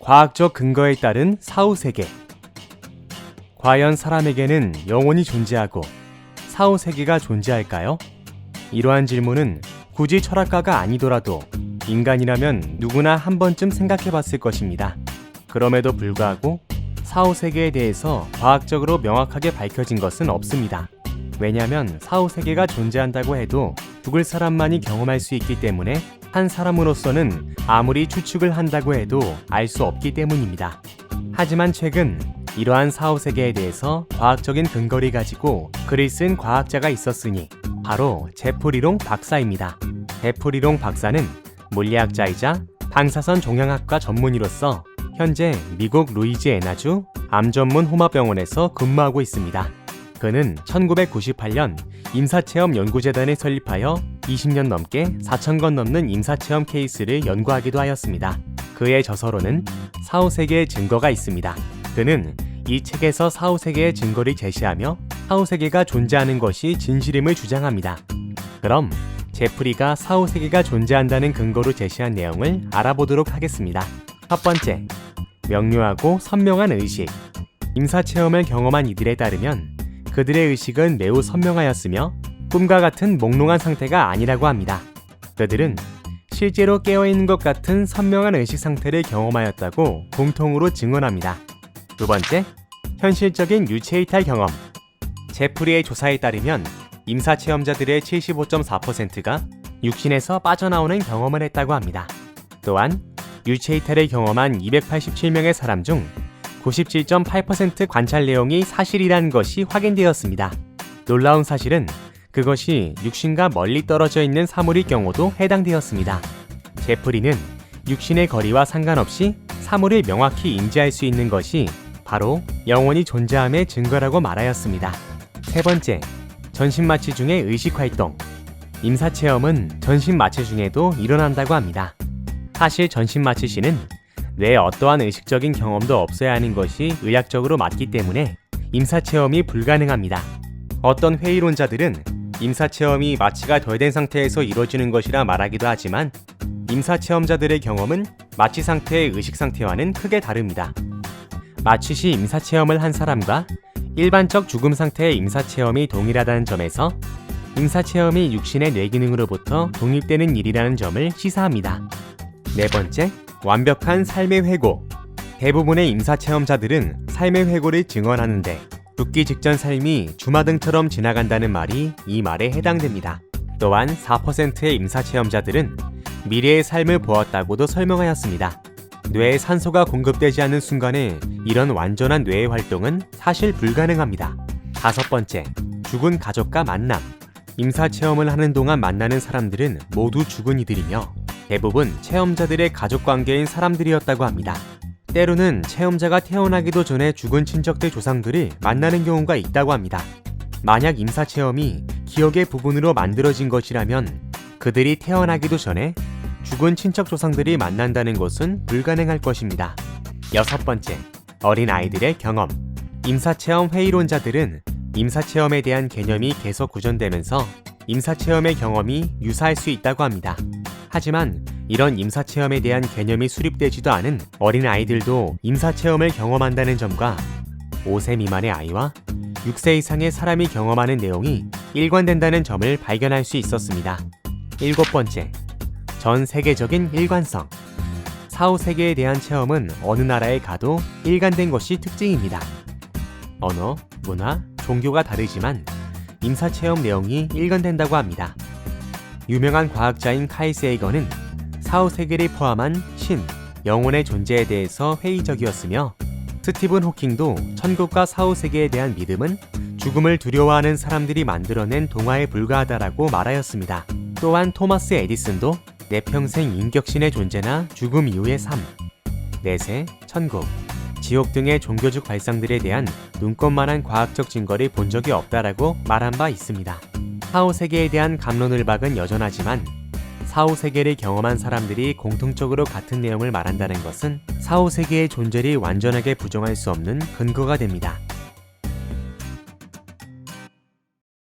과학적 근거에 따른 사후세계. 과연 사람에게는 영혼이 존재하고 사후세계가 존재할까요? 이러한 질문은 굳이 철학가가 아니더라도 인간이라면 누구나 한 번쯤 생각해 봤을 것입니다. 그럼에도 불구하고 사후세계에 대해서 과학적으로 명확하게 밝혀진 것은 없습니다. 왜냐하면 사후세계가 존재한다고 해도 죽을 사람만이 경험할 수 있기 때문에 한 사람으로서는 아무리 추측을 한다고 해도 알 수 없기 때문입니다. 하지만 최근 이러한 사후세계에 대해서 과학적인 근거를 가지고 글을 쓴 과학자가 있었으니 바로 제프리롱 박사입니다. 제프리롱 박사는 물리학자이자 방사선 종양학과 전문의로서 현재 미국 루이지애나주 암 전문 호마병원에서 근무하고 있습니다. 그는 1998년 임사체험연구재단을 설립하여 20년 넘게 4,000건 넘는 임사체험 케이스를 연구하기도 하였습니다. 그의 저서로는 사후세계의 증거가 있습니다. 그는 이 책에서 사후세계의 증거를 제시하며 사후세계가 존재하는 것이 진실임을 주장합니다. 그럼 제프리가 사후세계가 존재한다는 근거로 제시한 내용을 알아보도록 하겠습니다. 첫 번째, 명료하고 선명한 의식. 임사체험을 경험한 이들에 따르면 그들의 의식은 매우 선명하였으며 꿈과 같은 몽롱한 상태가 아니라고 합니다. 그들은 실제로 깨어있는 것 같은 선명한 의식 상태를 경험하였다고 공통으로 증언합니다. 두 번째, 현실적인 유체이탈 경험. 제프리의 조사에 따르면 임사체험자들의 75.4%가 육신에서 빠져나오는 경험을 했다고 합니다. 또한 유체이탈을 경험한 287명의 사람 중 97.8% 관찰 내용이 사실이라는 것이 확인되었습니다. 놀라운 사실은 그것이 육신과 멀리 떨어져 있는 사물일 경우도 해당되었습니다. 제프리는 육신의 거리와 상관없이 사물을 명확히 인지할 수 있는 것이 바로 영혼이 존재함의 증거라고 말하였습니다. 세 번째, 전신마취 중의 의식활동. 임사체험은 전신마취 중에도 일어난다고 합니다. 사실 전신마취 시는 뇌에 어떠한 의식적인 경험도 없어야 하는 것이 의학적으로 맞기 때문에 임사체험이 불가능합니다. 어떤 회의론자들은 임사체험이 마취가 덜 된 상태에서 이루어지는 것이라 말하기도 하지만 임사체험자들의 경험은 마취 상태의 의식 상태와는 크게 다릅니다. 마취 시 임사체험을 한 사람과 일반적 죽음 상태의 임사체험이 동일하다는 점에서 임사체험이 육신의 뇌기능으로부터 독립되는 일이라는 점을 시사합니다. 네 번째, 완벽한 삶의 회고. 대부분의 임사체험자들은 삶의 회고를 증언하는데 죽기 직전 삶이 주마등처럼 지나간다는 말이 이 말에 해당됩니다. 또한 4%의 임사체험자들은 미래의 삶을 보았다고도 설명하였습니다. 뇌에 산소가 공급되지 않는 순간에 이런 완전한 뇌의 활동은 사실 불가능합니다. 다섯 번째, 죽은 가족과 만남. 임사체험을 하는 동안 만나는 사람들은 모두 죽은 이들이며 대부분 체험자들의 가족관계인 사람들이었다고 합니다. 때로는 체험자가 태어나기도 전에 죽은 친척들 조상들을 만나는 경우가 있다고 합니다. 만약 임사체험이 기억의 부분으로 만들어진 것이라면 그들이 태어나기도 전에 죽은 친척 조상들이 만난다는 것은 불가능할 것입니다. 여섯 번째, 어린 아이들의 경험. 임사체험 회의론자들은 임사체험에 대한 개념이 계속 구전되면서 임사체험의 경험이 유사할 수 있다고 합니다. 하지만 이런 임사체험에 대한 개념이 수립되지도 않은 어린 아이들도 임사체험을 경험한다는 점과 5세 미만의 아이와 6세 이상의 사람이 경험하는 내용이 일관된다는 점을 발견할 수 있었습니다. 일곱 번째, 전 세계적인 일관성. 사후세계에 대한 체험은 어느 나라에 가도 일관된 것이 특징입니다. 언어, 문화, 종교가 다르지만 임사체험 내용이 일관된다고 합니다. 유명한 과학자인 카이 세이건은 사후세계를 포함한 신, 영혼의 존재에 대해서 회의적이었으며 스티븐 호킹도 천국과 사후세계에 대한 믿음은 죽음을 두려워하는 사람들이 만들어낸 동화에 불과하다라고 말하였습니다. 또한 토마스 에디슨도 내 평생 인격신의 존재나 죽음 이후의 삶, 내세, 천국, 지옥 등의 종교적 발상들에 대한 눈꼽만한 과학적 증거를 본 적이 없다라고 말한 바 있습니다. 사후세계에 대한 갑론을박은 여전하지만 사후세계를 경험한 사람들이 공통적으로 같은 내용을 말한다는 것은 사후세계의 존재를 완전하게 부정할 수 없는 근거가 됩니다.